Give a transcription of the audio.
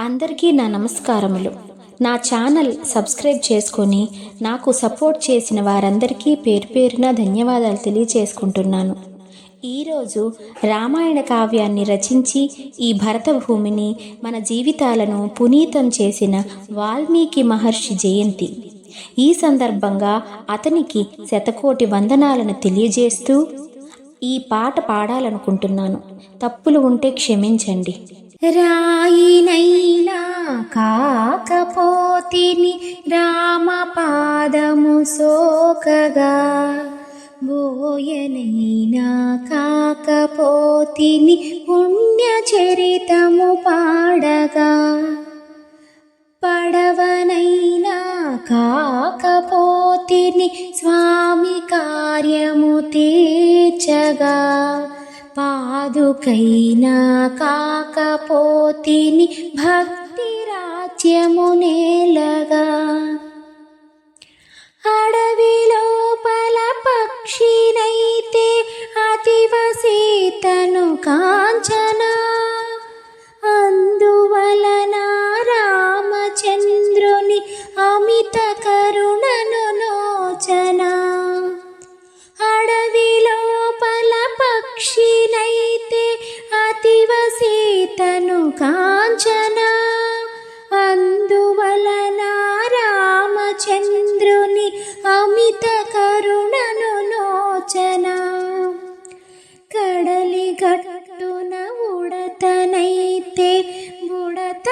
అందరికీ నా నమస్కారములు. నా ఛానల్ సబ్స్క్రైబ్ చేసుకొని నాకు సపోర్ట్ చేసిన వారందరికీ పేరు పేరున ధన్యవాదాలు తెలియచేసుకుంటున్నాను. ఈరోజు రామాయణ కావ్యాన్ని రచించి ఈ భరత భూమిని మన జీవితాలను పునీతం చేసిన వాల్మీకి మహర్షి జయంతి. ఈ సందర్భంగా అతనికి శతకోటి వందనాలను తెలియజేస్తూ ఈ పాట పాడాలనుకుంటున్నాను. తప్పులు ఉంటే క్షమించండి. రాయినైనా కాకపోతిని రామపాదము సోకగా, బోయనైనా కాకపోతిని పుణ్యచరితము పాడగా, పడవనైనా కాకపోతిని స్వామి కార్యము తీర్చగా, పాదుకైనా కాకపోతిని భక్తి రాజ్యము నేలగా, అడవి లోపల పక్షినైతే అతివ సీతను కాంచనా, అందువలన రామచంద్రుని అమిత కరుణను నోచనా, అడవి లోపల పక్షినైతే అతివ సీతను కాంచనా, అందువలన రామచంద్రుని అమిత కరుణను నోచనా, కడలి గట్టున ఉడతనైతే బుడత